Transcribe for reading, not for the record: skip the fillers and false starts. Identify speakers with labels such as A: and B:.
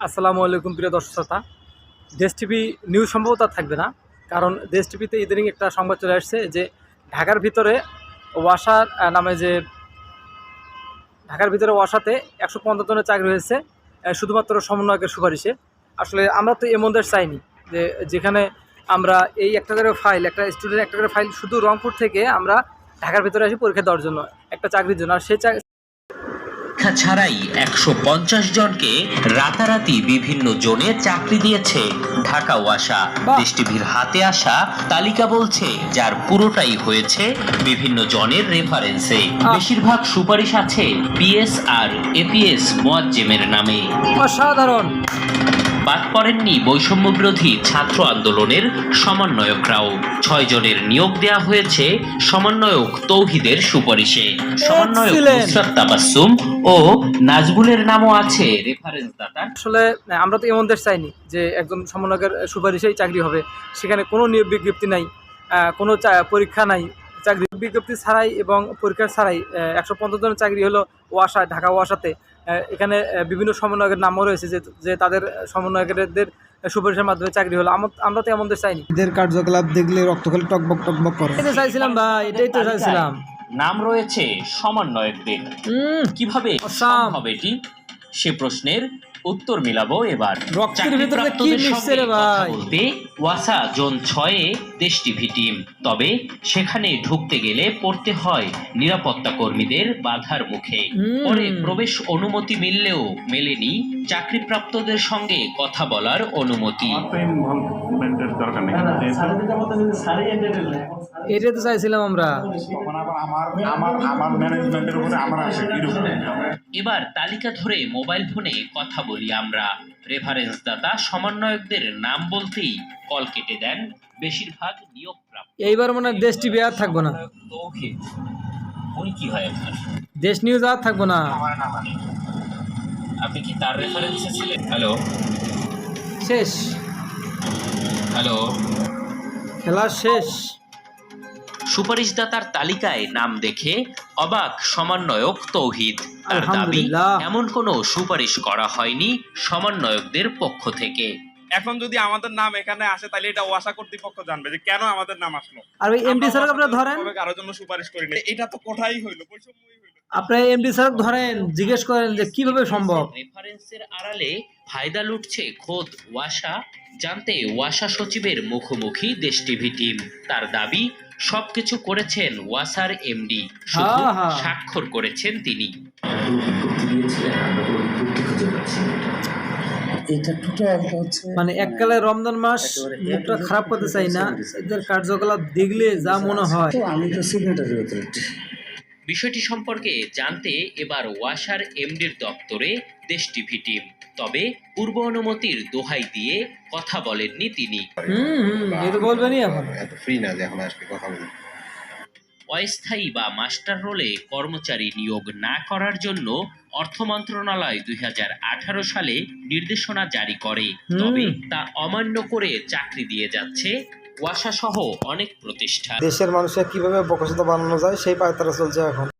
A: আসসালামু আলাইকুম প্রিয় দর্শক শ্রোতা। দেশ টিভি নিউজ সম্ভবত আর থাকবে না, কারণ দেশ টিভিতে ইদানিং একটা সংবাদ চলে আসছে যে ঢাকার ভিতরে ওয়াসা নামে যে ঢাকার ভিতরে ওয়াসাতে 150 জনের চাকরি হয়েছে শুধুমাত্র সমন্বয়কের সুপারিশে। আসলে আমরা তো এমন দেশ চাইনি যে যেখানে আমরা এই একটা করে ফাইল, একটা স্টুডেন্ট একটা করে ফাইল শুধু রংপুর থেকে আমরা ঢাকার ভিতরে আসি পরীক্ষা দেওয়ার জন্য, একটা চাকরির জন্য। আর সেই
B: পরীক্ষা ছাড়াই 150 জনকে রাতারাতি বিভিন্ন জোনে চাকরি দিয়েছে ঢাকা ওয়াসা। দেশ টিভির হাতে আসা তালিকা বলছে যার পুরোটাই হয়েছে বিভিন্ন জনের রেফারেন্সে। বেশিরভাগ সুপারিশ আছে পিএস আর এপিএস মোয়াজ্জেমের নামে।
A: অসাধারণ।
B: বাদ পড়েননি বৈষম্য বিরোধী ছাত্র আন্দোলনের সমন্বয়করাও। 6 জনের নিয়োগ দেওয়া হয়েছে সমন্বয়ক তৌহিদের সুপারিশে। সমন্বয়ক নুসরাত তাবাসসুম ও নাজবুলের নামও আছে রেফারেন্স দাতার।
A: আসলে আমরা তো এমন দেশ চাইনি যে একজন সমন্বয়কের সুপারিশেই চাকরি হবে। সেখানে কোনো নিয়োগ বিজ্ঞপ্তি নাই, কোনো পরীক্ষা নাই, চাকরি বিজ্ঞপ্তি ছাড়াই এবং পরীক্ষা ছাড়াই 150 জনের চাকরি হলো ওয়াসা, ঢাকা ওয়াসাতে। এখানে বিভিন্ন সমন্বয়কের নামও রয়েছে যে তাদের সমন্বয়কদের সুপারিশের মাধ্যমে চাকরি হলো। আমরা তো এমন দেশ চাইনি।
C: এদের কার্যকলাপ দেখলে রক্ত খালি টকবক টকবক করে।
A: এটাই চাইছিলাম ভাই, এটাই তো চাইছিলাম।
B: নাম রয়েছে সমন্বয়কদের। কিভাবে সম্ভব এটি? সে প্রশ্নের উত্তর মিলাবো এবার।
A: রক্তের ভিতরে কি মিশছে রে ভাই?
B: বলতে ওয়াসা জোন 6-এ দেশ টিভি টিম। তবে সেখানে ঢুকতে গেলে পড়তে হয় নিরাপত্তা কর্মীদের বাধার মুখে। পরে প্রবেশ অনুমতি মিললেও মেলেনি চাকরিপ্রাপ্তদের সঙ্গে কথা বলার অনুমতি।
A: এটাই তো চাইছিলাম আমরা।
B: এবার তালিকা ধরে মোবাইল ফোনে কথা বলি আমরা। রেফারেন্স দাতা সমন্বয়কদের নাম বলতেই কল কেটে দেন বেশিরভাগ নিয়োগপ্রাপ্ত।
A: এইবার মনে হয় দেশ টিভি আর থাকবো না।
B: তৌহিদ, উনি কি হয় আপনার?
A: দেশ নিউজ আর থাকবো না।
B: আপনি কি তার রেফারেন্সে ছিলেন? হ্যালো
A: শেষ,
B: হ্যালো
A: খেলা শেষ।
B: সুপারিশদাতার তালিকায় নাম দেখে অবাক সমন্বয়ক তৌহিদ। তার দাবি এমন কোনো সুপারিশ করা হয়নি সমন্বয়কদের পক্ষ থেকে।
D: এখন যদি আমাদের নাম এখানে আসে তাহলে এটা ওয়াসা কর্তৃপক্ষ জানবে যে কেন আমাদের নাম আসলো।
A: আর ওই এমডি স্যার আপনারা ধরেন,
D: কারোর জন্য সুপারিশ করি না, এটা তো কোথায় হইলো? বৈষম্যই হইলো।
A: আপনারা এমডি স্যার ধরেন, জিজ্ঞেস করেন যে কিভাবে সম্ভব।
B: রেফারেন্সের আড়ালে ফায়দা লুটছে খোদ ওয়াসা। জানতে ওয়াসা সচিবের মুখোমুখি দেশ টিভি টিম। তার দাবি সবকিছু করেছেন ওয়াসার এমডি, শুধু স্বাক্ষর করেছেন তিনি।
A: মানে এককালে রমজান মাস, মুখটা খারাপ করতে চাই না, এদের কার্যকলাপ দেখলে যা মনে হয়।
B: বিষয়টি সম্পর্কে জানতে এবার ওয়াসার এমডির দপ্তরে দেশ টিভি টিম। তবে পূর্ব অনুমতির দোহাই দিয়ে কথা বলেননি তিনি।
A: এটা বলবেনই এখন।
B: অস্থায়ী বা মাস্টার রোলে কর্মচারী নিয়োগ না করার জন্য অর্থ মন্ত্রণালয় 2018 সালে নির্দেশনা জারি করে। তবে তা অমান্য করে চাকরি দিয়ে যাচ্ছে ওয়াসা সহ অনেক প্রতিষ্ঠান।
C: দেশের মানুষের কিভাবে বকশিত বানানো যায় সেই পায়তারা চলছে এখন।